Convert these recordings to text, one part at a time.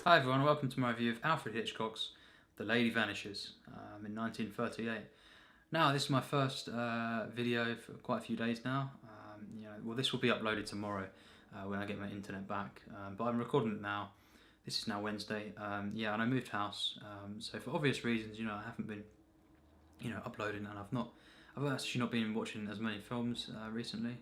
Hi everyone, welcome to my review of Alfred Hitchcock's The Lady Vanishes in 1938. Now, this is my first video for quite a few days now. Well, this will be uploaded tomorrow when I get my internet back, but I'm recording it now. This is now Wednesday. And I moved house, so for obvious reasons, I haven't been, uploading, and I've actually not been watching as many films recently.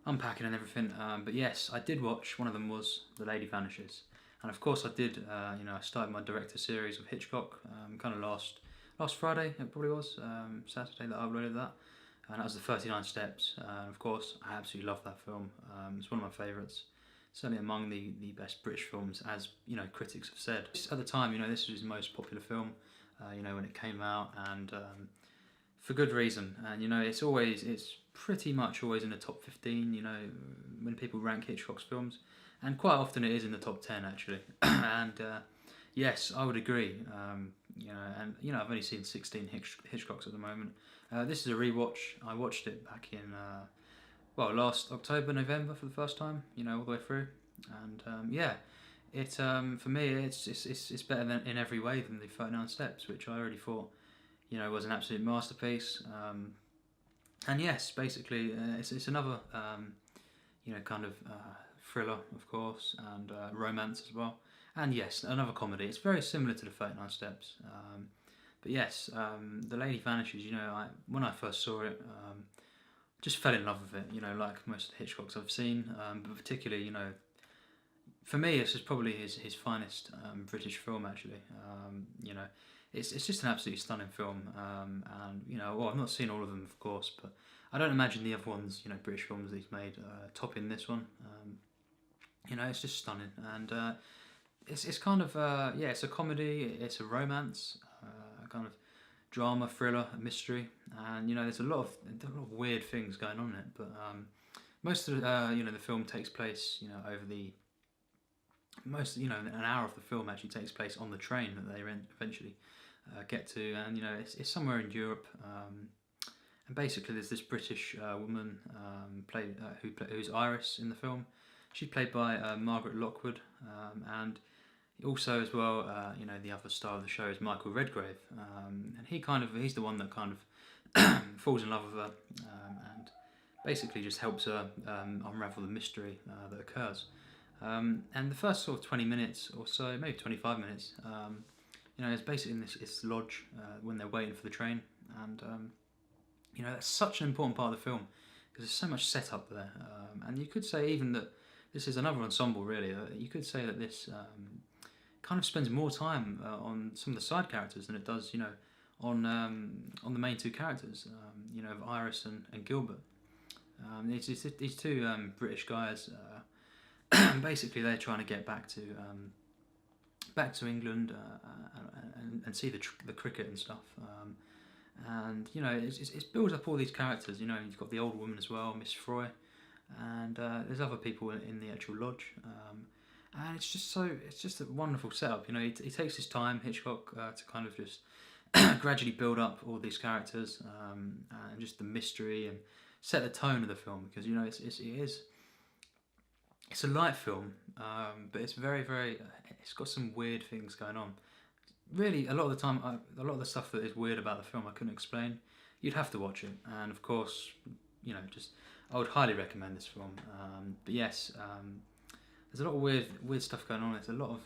Unpacking and everything. But yes, I did watch. One of them was The Lady Vanishes. And of course I did, I started my director series of Hitchcock kind of last Friday, it probably was, Saturday that I uploaded that. And that was the 39 Steps. Of course, I absolutely love that film. It's one of my favourites. Certainly among the best British films, as critics have said. At the time, this was his most popular film, when it came out, and for good reason. And it's pretty much always in the top 15, when people rank Hitchcock's films. And quite often it is in the top 10 actually. And yes, I would agree. I've only seen 16 Hitchcocks at the moment. This is a rewatch. I watched it back in last October, November for the first time. All the way through. And it for me it's better than in every way than the 39 Steps, which I already thought was an absolute masterpiece. And yes, basically it's another kind of thriller, of course, and romance as well. And yes, another comedy. It's very similar to the 39 Steps. But yes, The Lady Vanishes, when I first saw it, just fell in love with it, like most of the Hitchcocks I've seen. But particularly, for me, this is probably his finest British film, actually. It's just an absolutely stunning film. I've not seen all of them, of course, but I don't imagine the other ones, British films that he's made, topping this one. It's just stunning, and it's kind of it's a comedy, it's a romance, kind of drama, thriller, mystery, and there's a lot of weird things going on in it. But most of the film takes place over the an hour of the film actually takes place on the train that they eventually get to, and it's somewhere in Europe. And basically, there's this British woman who's Iris in the film. She's played by Margaret Lockwood, and also as well, the other star of the show is Michael Redgrave, and he's the one that kind of falls in love with her, and basically just helps her unravel the mystery that occurs. And the first sort of 20 minutes or so, maybe 25 minutes, it's basically in this lodge when they're waiting for the train, and that's such an important part of the film because there's so much setup there, and you could say even that this is another ensemble, really. You could say that this kind of spends more time on some of the side characters than it does, on the main two characters, of Iris and Gilbert. It's these two British guys. Basically, they're trying to get back to England and see the cricket and stuff. And it's built up all these characters. You've got the old woman as well, Miss Froy. And there's other people in the actual lodge, and it's just a wonderful setup. He takes his time, Hitchcock, to kind of just gradually build up all these characters, and just the mystery, and set the tone of the film, because it's a light film, but it's very, very, it's got some weird things going on. Really, a lot of the time, a lot of the stuff that is weird about the film I couldn't explain. You'd have to watch it, and of course, I would highly recommend this film. But yes, there's a lot of weird stuff going on. There's a lot of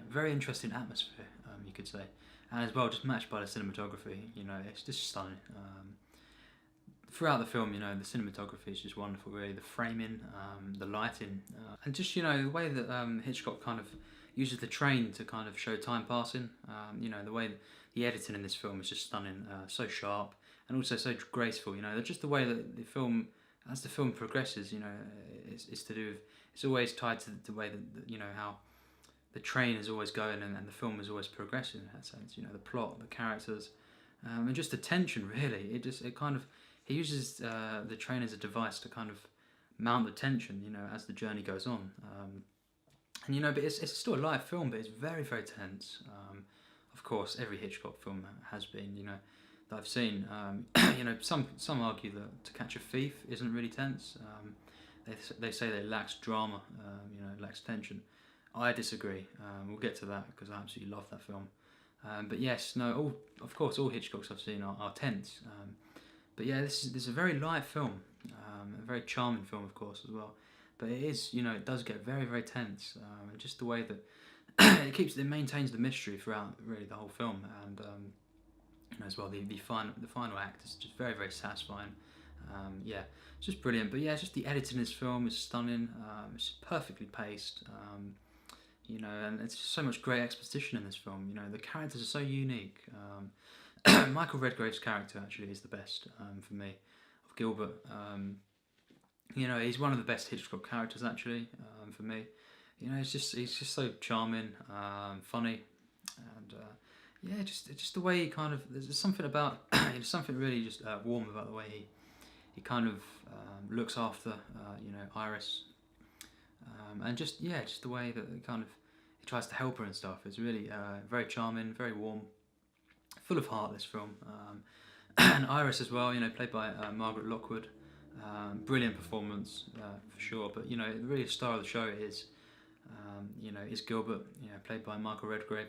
very interesting atmosphere, you could say, and as well just matched by the cinematography. It's just stunning. Throughout the film, the cinematography is just wonderful. Really, the framing, the lighting, and just the way that Hitchcock kind of uses the train to kind of show time passing. The way the editing in this film is just stunning, so sharp. And also so graceful, just the way that the film, as the film progresses, it's to do with, it's always tied to the way that how the train is always going, and the film is always progressing in that sense. The plot, the characters, and just the tension. Really, he uses the train as a device to kind of mount the tension, as the journey goes on. But it's still a light film, but it's very, very tense. Of course, every Hitchcock film has been, that I've seen. Some argue that To Catch a Thief isn't really tense. They say that it lacks drama, lacks tension. I disagree. We'll get to that because I absolutely love that film. But yes, no, of course, all Hitchcocks I've seen are tense. But yeah, this is a very light film, a very charming film, of course, as well. But it is, it does get very, very tense, and just the way that it maintains the mystery throughout really the whole film, and as well the final act is just very, very satisfying. Yeah, it's just brilliant. But yeah, it's just the editing in this film is stunning. It's perfectly paced. And it's just so much great exposition in this film. The characters are so unique. Michael Redgrave's character actually is the best for me, of Gilbert. He's one of the best Hitchcock characters actually for me. He's just so charming, funny, and just the way he kind of there's something about there's something really just warm about the way he kind of looks after Iris, and just the way that he tries to help her and stuff. It's really very charming, very warm, full of heart. This film, and Iris as well. Played by Margaret Lockwood. Brilliant performance for sure. But really the star of the show is Gilbert. Played by Michael Redgrave.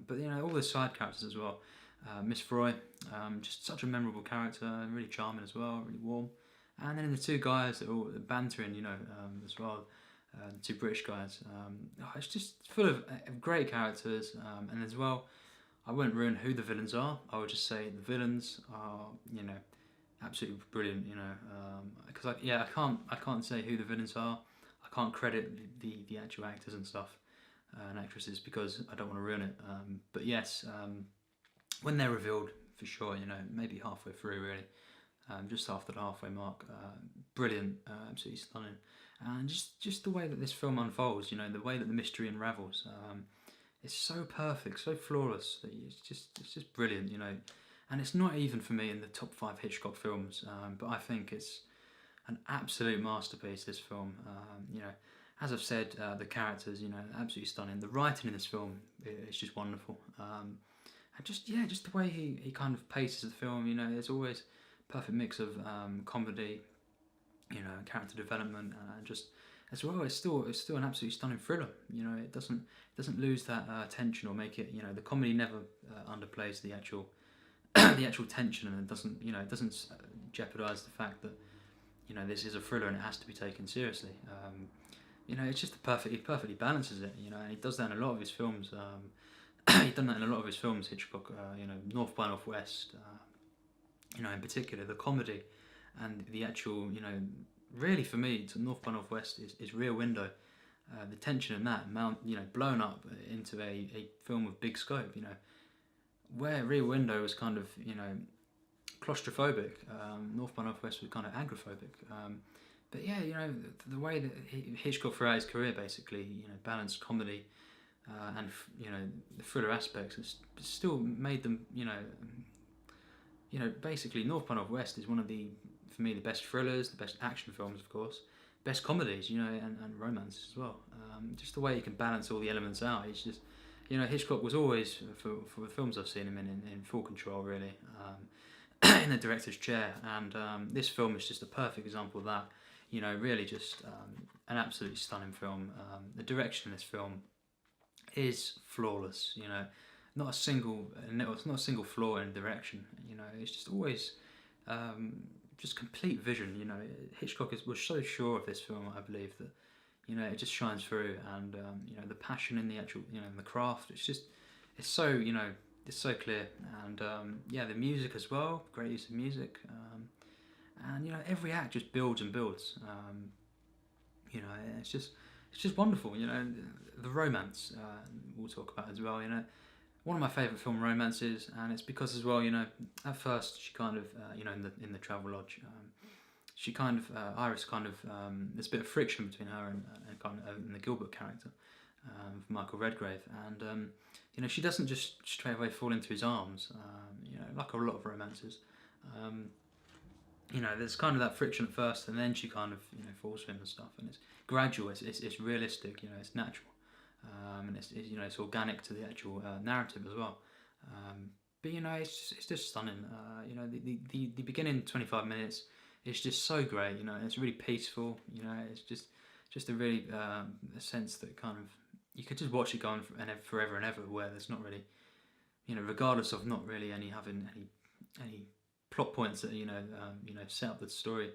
But all the side characters as well. Miss Froy, just such a memorable character, really charming as well, really warm. And then the two guys that are all bantering, as well. The two British guys. It's just full of great characters, and as well, I won't ruin who the villains are. I would just say the villains are, absolutely brilliant. Because I can't say who the villains are. I can't credit the actual actors and stuff and actresses because I don't want to ruin it. But yes, when they're revealed, for sure, maybe halfway through, really, just after the halfway mark, brilliant, absolutely stunning. And just the way that this film unfolds, the way that the mystery unravels, it's so perfect, so flawless. That it's just brilliant, And it's not even for me in the top 5 Hitchcock films, but I think it's an absolute masterpiece. This film, as I've said, the characters, absolutely stunning. The writing in this film is just wonderful, and just the way he kind of paces the film. There's always a perfect mix of comedy, character development, and just as well, it's still an absolutely stunning thriller. It doesn't lose that tension or make it. The comedy never underplays the actual the actual tension, and it doesn't jeopardize the fact that this is a thriller and it has to be taken seriously. It's just he perfectly balances it. And he does that in a lot of his films. He's done that in a lot of his films, Hitchcock. North by Northwest. In particular, the comedy and the actual, really for me, North by Northwest is Rear Window. The tension in that, blown up into a film of big scope. Where Rear Window was kind of, claustrophobic, North by Northwest was kind of agoraphobic. But yeah, the way that Hitchcock throughout his career basically, balanced comedy and the thriller aspects, it's still made them, basically North by Northwest is one of for me, the best thrillers, the best action films, of course, best comedies, and romance as well. Just the way he can balance all the elements out. It's just, Hitchcock was always, for the films I've seen him in full control, really, in the director's chair. And this film is just a perfect example of that. Really just an absolutely stunning film. The direction in this film is flawless. Not a single flaw in direction. It's just always just complete vision. Hitchcock was so sure of this film, I believe, that it just shines through, and the passion in the actual in the craft. It's so clear, and the music as well, great use of music, and every act just builds and builds. It's just wonderful. The romance we'll talk about as well. One of my favourite film romances, and it's because as well, at first she kind of, in the travel lodge, she kind of, Iris kind of, there's a bit of friction between her and the Gilbert character, Michael Redgrave, and she doesn't just straight away fall into his arms, like a lot of romances. There's kind of that friction at first, and then she kind of, falls for him and stuff, and it's gradual, it's realistic, it's natural. And it's organic to the actual narrative as well. But it's just stunning. The beginning 25 minutes is just so great. It's really peaceful. It's just a really a sense that kind of you could just watch it going forever and ever, where there's not really, regardless of not really having any plot points that set up the story.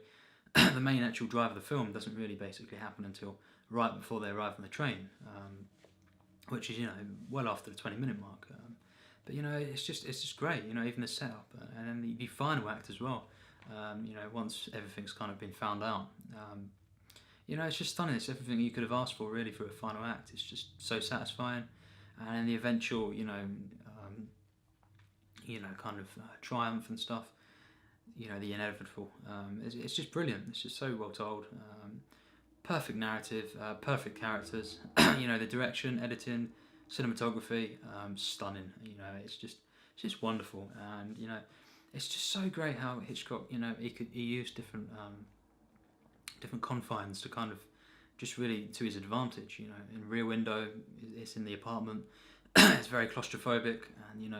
The main actual drive of the film doesn't really basically happen until right before they arrive on the train, which is well after the 20-minute mark. But it's just great. Even the setup and then the final act as well. Once everything's kind of been found out. It's just stunning. It's everything you could have asked for really for a final act. It's just so satisfying, and then the eventual kind of triumph and stuff. The inevitable. It's just brilliant. It's just so well told. Perfect narrative, perfect characters. The direction, editing, cinematography, stunning. It's just wonderful, and it's just so great how Hitchcock, he used different confines to kind of just really to his advantage. In Rear Window, it's in the apartment. It's very claustrophobic, and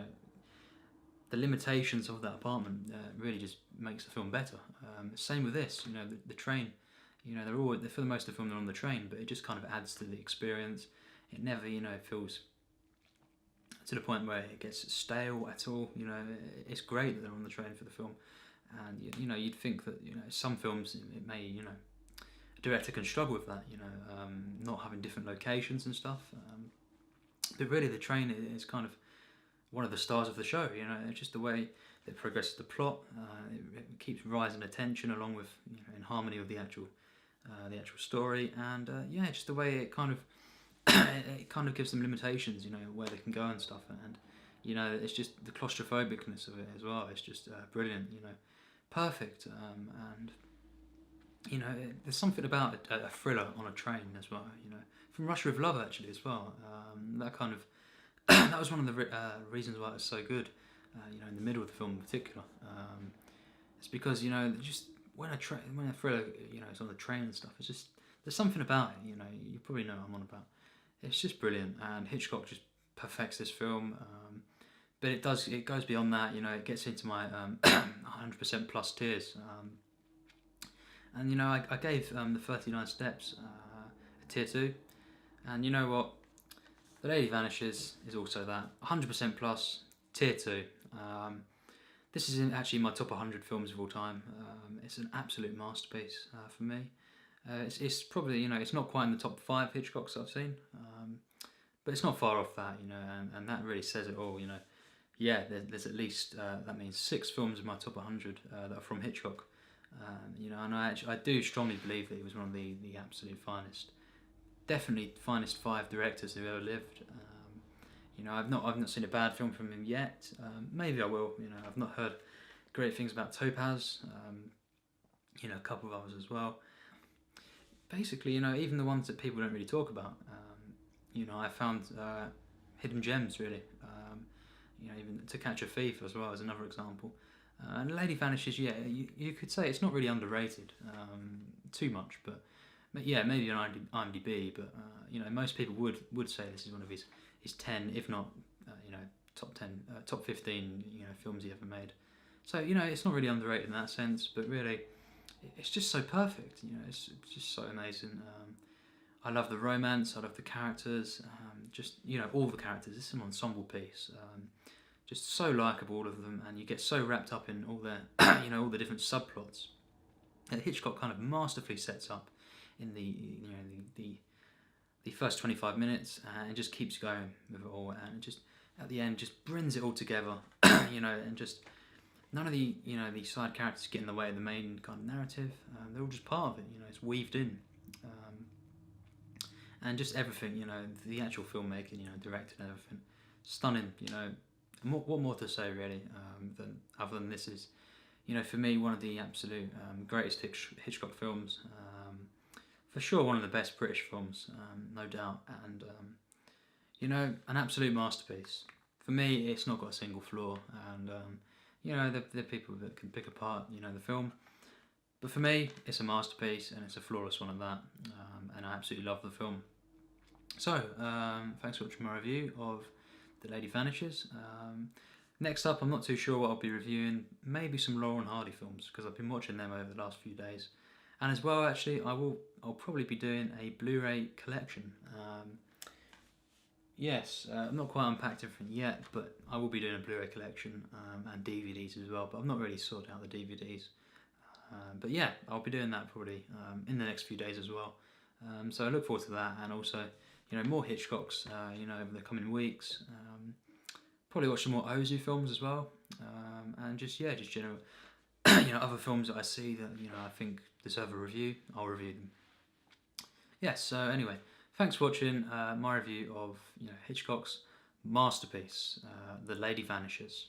the limitations of that apartment really just makes the film better. Same with this. The train. They're all, for the most of the film, they're on the train, but it just kind of adds to the experience. It never, feels to the point where it gets stale at all. It's great that they're on the train for the film, and you'd think that some films it may a director can struggle with that. Not having different locations and stuff. But really, the train is kind of one of the stars of the show. It's just the way that progresses the plot. It keeps rising the tension along with in harmony with the actual story, and just the way it kind of it kind of gives them limitations, where they can go and stuff, and it's just the claustrophobicness of it as well. It's just brilliant, perfect, and there's something about a thriller on a train as well, from Russia with Love actually as well. That kind of that was one of the reasons why it was so good, in the middle of the film in particular. It's because just when a thriller is on the train and stuff, it's just there's something about it. You probably know what I'm on about. It's just brilliant, and Hitchcock just perfects this film. But it goes beyond that. It gets into my 100% plus tiers. And I gave the 39 Steps a tier 2, and you know what? The Lady Vanishes is also that 100% plus tier 2. This is actually my top 100 films of all time. It's an absolute masterpiece for me. It's probably it's not quite in the top 5 Hitchcocks I've seen, but it's not far off that, and that really says it all. There's at least that means 6 films in my top 100 that are from Hitchcock. And I do strongly believe that he was one of the absolute finest, definitely finest 5 directors who ever lived. I've not seen a bad film from him yet. Maybe I will. I've not heard great things about Topaz. A couple of others as well. Basically, even the ones that people don't really talk about. I found hidden gems really. Even To Catch a Thief as well as another example. And Lady Vanishes, you could say it's not really underrated too much, but yeah, maybe on IMDb. But most people would say this is one of his 10, if not top 10, top 15 films he ever made. So it's not really underrated in that sense, but really it's just so perfect. It's just so amazing. I love the romance. I love the characters. Just all the characters. It's an ensemble piece. Just so likeable, all of them, and you get so wrapped up in all their all the different subplots that Hitchcock kind of masterfully sets up in the first 25 minutes, and it just keeps going with it all, and it just at the end just brings it all together. And just none of the these side characters get in the way of the main kind of narrative. They're all just part of it. It's weaved in, and just everything. The actual filmmaking, directed and everything, stunning. What more to say really? Than other than this is, for me one of the absolute greatest Hitchcock films. For sure, one of the best British films, no doubt, and an absolute masterpiece. For me, it's not got a single flaw, and there are people that can pick apart, the film, but for me, it's a masterpiece, and it's a flawless one at that, and I absolutely love the film. So, thanks for watching my review of The Lady Vanishes. Next up, I'm not too sure what I'll be reviewing. Maybe some Laurel and Hardy films, because I've been watching them over the last few days. And as well, actually, I'll probably be doing a Blu-ray collection. Yes, I'm not quite unpacked everything yet, but I will be doing a Blu-ray collection and DVDs as well. But I've not really sorted out the DVDs. But yeah, I'll be doing that probably in the next few days as well. So I look forward to that, and also, more Hitchcocks, over the coming weeks. Probably watch some more Ozu films as well, and just general, other films that I see that I think deserve a review. I'll review them. Yes. So anyway, thanks for watching my review of Hitchcock's masterpiece, The Lady Vanishes.